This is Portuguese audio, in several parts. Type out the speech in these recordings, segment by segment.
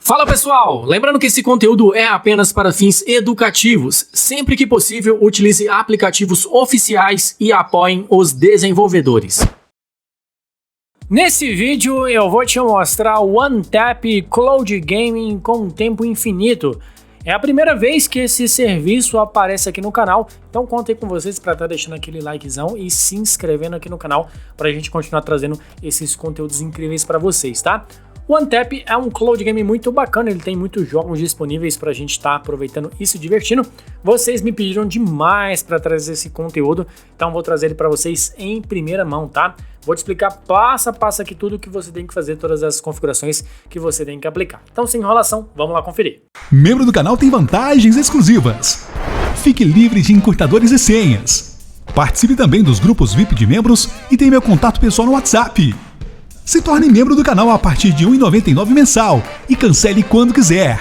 Fala pessoal, lembrando que esse conteúdo é apenas para fins educativos. Sempre que possível, utilize aplicativos oficiais e apoiem os desenvolvedores. Nesse vídeo eu vou te mostrar o OneTap Cloud Gaming com tempo infinito. É a primeira vez que esse serviço aparece aqui no canal, então contei com vocês para estar deixando aquele likezão e se inscrevendo aqui no canal para a gente continuar trazendo esses conteúdos incríveis para vocês, tá? O OneTap é um cloud game muito bacana, ele tem muitos jogos disponíveis para a gente estar aproveitando e se divertindo. Vocês me pediram demais para trazer esse conteúdo, então vou trazer ele para vocês em primeira mão, tá? Vou te explicar passo a passo aqui tudo que você tem que fazer, todas as configurações que você tem que aplicar. Então, sem enrolação, vamos lá conferir. Membro do canal tem vantagens exclusivas. Fique livre de encurtadores e senhas. Participe também dos grupos VIP de membros e tem meu contato pessoal no WhatsApp. Se torne membro do canal a partir de R$ 1,99 mensal e cancele quando quiser.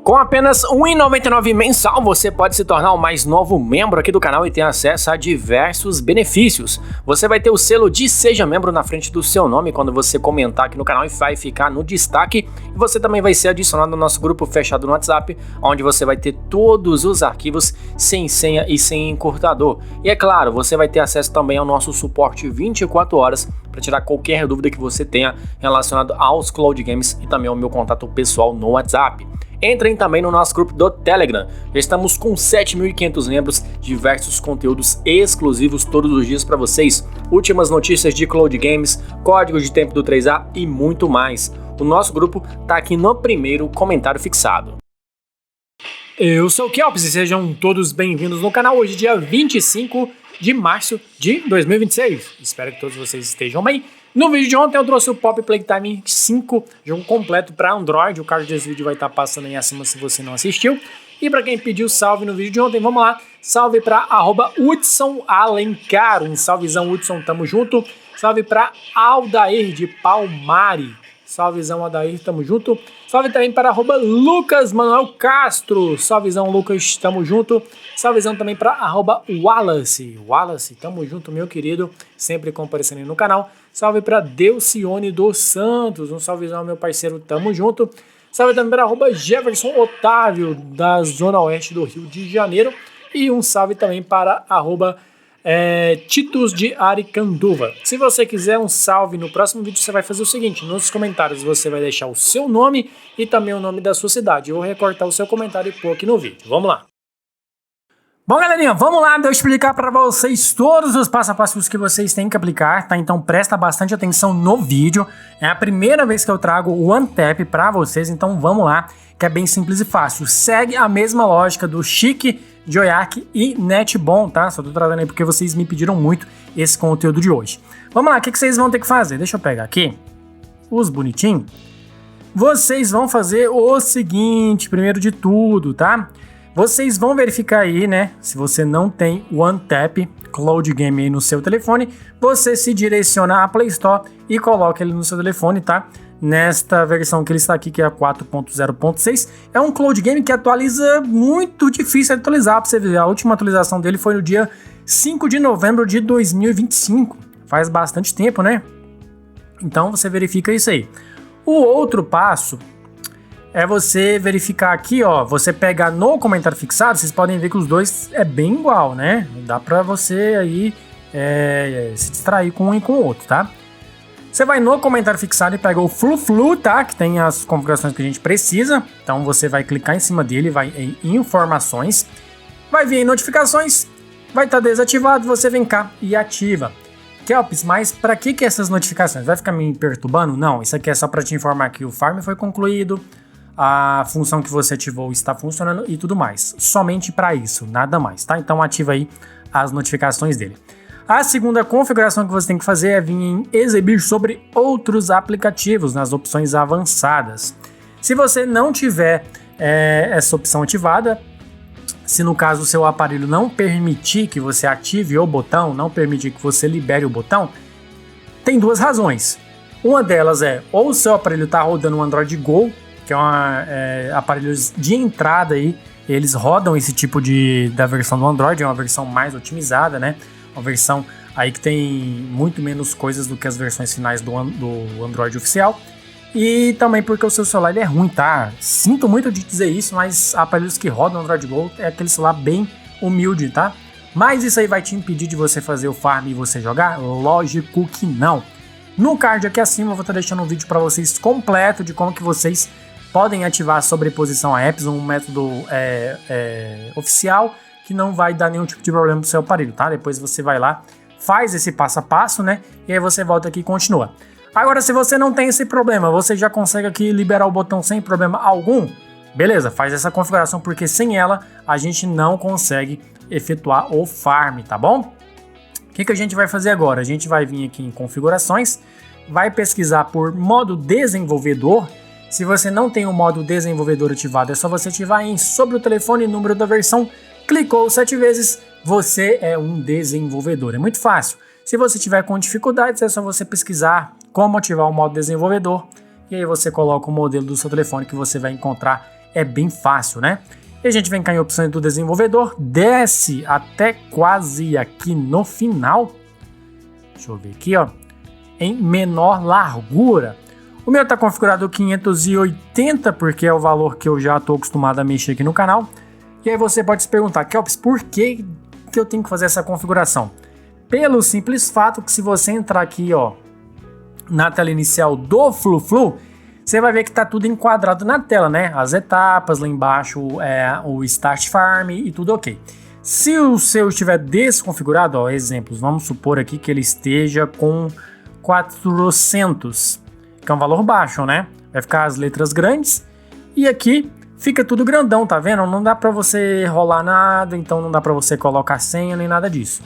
Com apenas R$ 1,99 mensal, você pode se tornar o mais novo membro aqui do canal e ter acesso a diversos benefícios. Você vai ter o selo de Seja Membro na frente do seu nome quando você comentar aqui no canal e vai ficar no destaque. E você também vai ser adicionado no nosso grupo fechado no WhatsApp, onde você vai ter todos os arquivos sem senha e sem encurtador. E é claro, você vai ter acesso também ao nosso suporte 24 horas para tirar qualquer dúvida que você tenha relacionado aos Cloud Games e também ao meu contato pessoal no WhatsApp. Entrem também no nosso grupo do Telegram, já estamos com 7.500 membros, diversos conteúdos exclusivos todos os dias para vocês, últimas notícias de Cloud Games, códigos de tempo do 3A e muito mais. O nosso grupo tá aqui no primeiro comentário fixado. Eu sou o Kelps e sejam todos bem-vindos no canal, hoje dia 25 de março de 2026, espero que todos vocês estejam bem. No vídeo de ontem eu trouxe o Poppy Playtime 5, jogo completo para Android, o card desse vídeo vai estar passando aí acima se você não assistiu. E para quem pediu salve no vídeo de ontem, vamos lá, salve para @Hudson_Alencar, um salvezão Hudson, tamo junto. Salve para Aldair de Palmari, salvezão Aldair, tamo junto. Salve também para @Lucas Manuel Castro, salvezão Lucas, tamo junto. Salvezão também para @Wallace, tamo junto meu querido, sempre comparecendo aí no canal. Salve para Delcione dos Santos, um salvezão meu parceiro, tamo junto. Salve também para @Jefferson Otávio, da Zona Oeste do Rio de Janeiro. E um salve também para Titus de Aricanduva. Se você quiser um salve no próximo vídeo, você vai fazer o seguinte: nos comentários você vai deixar o seu nome e também o nome da sua cidade. Eu vou recortar o seu comentário e pôr aqui no vídeo. Vamos lá. Bom, galerinha, vamos lá, eu explicar para vocês todos os passo a passos que vocês têm que aplicar, tá? Então presta bastante atenção no vídeo. É a primeira vez que eu trago o OneTap para vocês, então vamos lá, que é bem simples e fácil. Segue a mesma lógica do Chique, Joyak e Netbon, tá? Só tô trazendo aí porque vocês me pediram muito esse conteúdo de hoje. Vamos lá, o que vocês vão ter que fazer? Deixa eu pegar aqui os bonitinhos. Vocês vão fazer o seguinte, primeiro de tudo, tá? Vocês vão verificar aí, né, se você não tem o OneTap Cloud Game aí no seu telefone, você se direciona à Play Store e coloca ele no seu telefone, tá? Nesta versão que ele está aqui, que é a 4.0.6, é um Cloud Game que atualiza muito difícil de atualizar, pra você ver, a última atualização dele foi no dia 5 de novembro de 2025, faz bastante tempo, né? Então você verifica isso aí. O outro passo é você verificar aqui, ó, você pegar no comentário fixado, vocês podem ver que os dois é bem igual, né? Dá pra você aí se distrair com um e com o outro, tá? Você vai no comentário fixado e pega o Flu, tá? Que tem as configurações que a gente precisa. Então você vai clicar em cima dele, vai em informações, vai vir em notificações, vai estar desativado, você vem cá e ativa. Kelps, mas pra que essas notificações? Vai ficar me perturbando? Não, isso aqui é só pra te informar que o farm foi concluído, a função que você ativou está funcionando e tudo mais. Somente para isso, nada mais, tá? Então ativa aí as notificações dele. A segunda configuração que você tem que fazer é vir em exibir sobre outros aplicativos nas opções avançadas. Se você não tiver essa opção ativada, se no caso o seu aparelho não permitir que você ative o botão, não permitir que você libere o botão, tem duas razões. Uma delas é ou o seu aparelho está rodando um Android Go, que é aparelhos de entrada aí, eles rodam esse tipo da versão do Android, é uma versão mais otimizada, né? Uma versão aí que tem muito menos coisas do que as versões finais do Android oficial. E também porque o seu celular ele é ruim, tá? Sinto muito de dizer isso, mas aparelhos que rodam Android Go é aquele celular bem humilde, tá? Mas isso aí vai te impedir de você fazer o farm e você jogar? Lógico que não. No card aqui acima eu vou estar deixando um vídeo para vocês completo de como que vocês podem ativar a sobreposição a apps, um método oficial que não vai dar nenhum tipo de problema pro seu aparelho, tá? Depois você vai lá, faz esse passo a passo, né? E aí você volta aqui e continua. Agora, se você não tem esse problema, você já consegue aqui liberar o botão sem problema algum, beleza, faz essa configuração, porque sem ela a gente não consegue efetuar o farm, tá bom? O que a gente vai fazer agora? A gente vai vir aqui em configurações, vai pesquisar por modo desenvolvedor. Se você não tem o modo desenvolvedor ativado, é só você ativar em sobre o telefone, número da versão, clicou 7 vezes, você é um desenvolvedor, é muito fácil. Se você tiver com dificuldades, é só você pesquisar como ativar o modo desenvolvedor e aí você coloca o modelo do seu telefone que você vai encontrar, é bem fácil, né? E a gente vem cá em opções do desenvolvedor, desce até quase aqui no final, deixa eu ver aqui, ó, em menor largura. O meu tá configurado 580 porque é o valor que eu já estou acostumado a mexer aqui no canal. E aí você pode se perguntar, Kelps, por que eu tenho que fazer essa configuração? Pelo simples fato que se você entrar aqui, ó, na tela inicial do Flu-Flu, você vai ver que tá tudo enquadrado na tela, né? As etapas, lá embaixo o Start Farm e tudo ok. Se o seu estiver desconfigurado, ó, exemplos, vamos supor aqui que ele esteja com 400, que é um valor baixo, né? Vai ficar as letras grandes e aqui fica tudo grandão, tá vendo? Não dá pra você rolar nada, então não dá pra você colocar senha nem nada disso.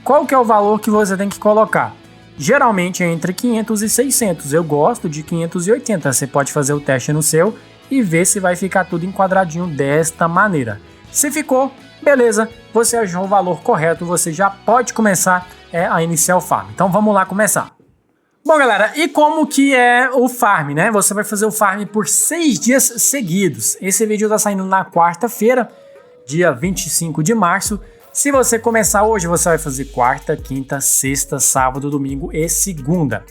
Qual que é o valor que você tem que colocar? Geralmente é entre 500 e 600, eu gosto de 580, você pode fazer o teste no seu e ver se vai ficar tudo enquadradinho desta maneira. Se ficou, beleza, você achou o valor correto, você já pode começar a iniciar o farm. Então vamos lá começar. Bom galera, e como que é o farm, né? Você vai fazer o farm por 6 dias seguidos. Esse vídeo tá saindo na quarta-feira, dia 25 de março. Se você começar hoje, você vai fazer quarta, quinta, sexta, sábado, domingo e segunda.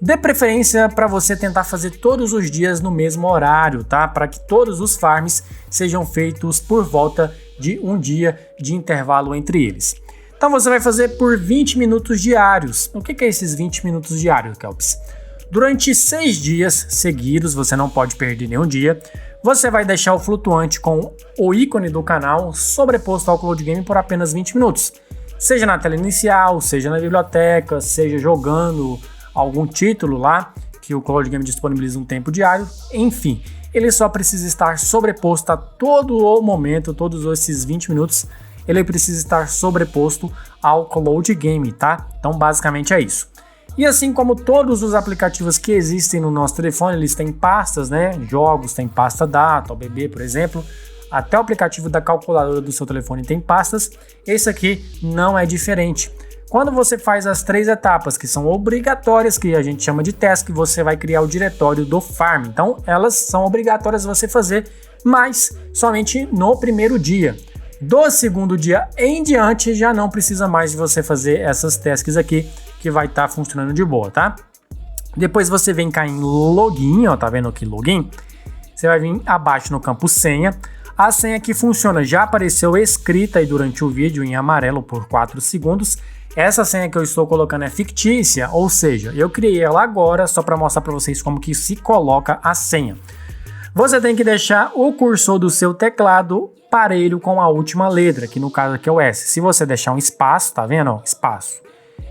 Dê preferência para você tentar fazer todos os dias no mesmo horário, tá? Para que todos os farms sejam feitos por volta de um dia de intervalo entre eles. Então você vai fazer por 20 minutos diários. O que é esses 20 minutos diários, Kelps? Durante 6 dias seguidos, você não pode perder nenhum dia, você vai deixar o flutuante com o ícone do canal sobreposto ao Cloud Game por apenas 20 minutos. Seja na tela inicial, seja na biblioteca, seja jogando algum título lá, que o Cloud Game disponibiliza um tempo diário, enfim. Ele só precisa estar sobreposto a todo o momento, todos esses 20 minutos, ele precisa estar sobreposto ao Cloud Game, tá? Então basicamente é isso. E assim como todos os aplicativos que existem no nosso telefone, eles têm pastas, né? Jogos, tem pasta data, OBB, por exemplo. Até o aplicativo da calculadora do seu telefone tem pastas. Esse aqui não é diferente. Quando você faz as 3 etapas, que são obrigatórias, que a gente chama de task, você vai criar o diretório do farm. Então, elas são obrigatórias você fazer, mas somente no primeiro dia. Do segundo dia em diante, já não precisa mais de você fazer essas tasks aqui, que vai estar funcionando de boa, tá? Depois você vem cá em login, ó, tá vendo aqui login? Você vai vir abaixo no campo senha. A senha que funciona já apareceu escrita aí durante o vídeo em amarelo por 4 segundos. Essa senha que eu estou colocando é fictícia, ou seja, eu criei ela agora só para mostrar para vocês como que se coloca a senha. Você tem que deixar o cursor do seu teclado parelho com a última letra, que no caso aqui é o S. Se você deixar um espaço, tá vendo? Ó, espaço.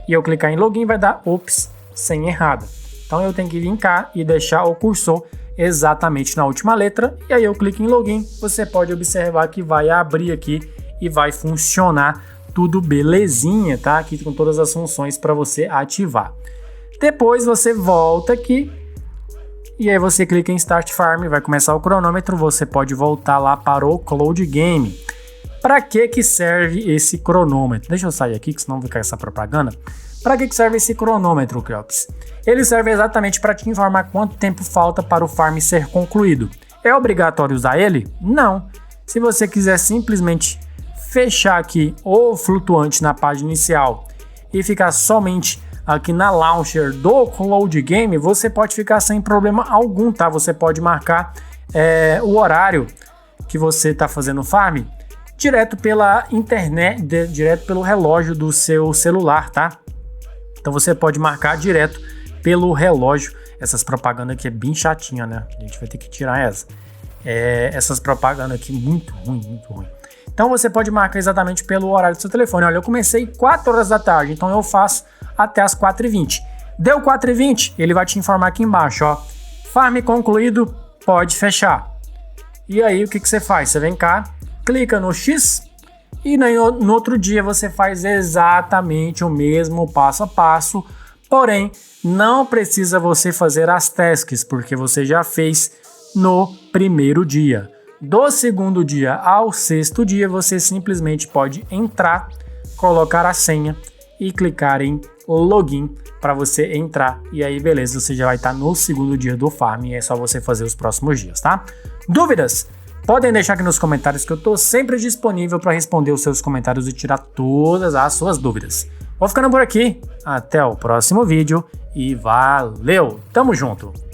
E eu clicar em login, vai dar, ops, senha errada. Então eu tenho que vir cá e deixar o cursor exatamente na última letra. E aí eu clico em login, você pode observar que vai abrir aqui e vai funcionar tudo belezinha, tá? Aqui com todas as funções para você ativar. Depois você volta aqui e aí você clica em Start Farm, vai começar o cronômetro, você pode voltar lá para o Cloud Game. Para que serve esse cronômetro? Deixa eu sair aqui, que senão vai ficar essa propaganda. Para que serve esse cronômetro, Kelps? Ele serve exatamente para te informar quanto tempo falta para o farm ser concluído. É obrigatório usar ele? Não. Se você quiser simplesmente fechar aqui o flutuante na página inicial e ficar somente aqui na Launcher do Cloud Game, você pode ficar sem problema algum, tá? Você pode marcar o horário que você está fazendo farm direto pela internet, direto pelo relógio do seu celular, tá? Então você pode marcar direto pelo relógio. Essas propagandas aqui é bem chatinha, né? A gente vai ter que tirar essas propagandas aqui muito ruim, muito ruim. Então você pode marcar exatamente pelo horário do seu telefone. Olha, eu comecei 4 horas da tarde, então eu faço até as 4h20. Deu 4h20, ele vai te informar aqui embaixo, ó. Farm concluído, pode fechar. E aí o que você faz? Você vem cá, clica no X e no outro dia você faz exatamente o mesmo passo a passo, porém não precisa você fazer as tasks, porque você já fez no primeiro dia. Do segundo dia ao sexto dia, você simplesmente pode entrar, colocar a senha e clicar em login para você entrar. E aí, beleza, você já vai estar no segundo dia do farm e é só você fazer os próximos dias, tá? Dúvidas? Podem deixar aqui nos comentários que eu estou sempre disponível para responder os seus comentários e tirar todas as suas dúvidas. Vou ficando por aqui, até o próximo vídeo e valeu! Tamo junto!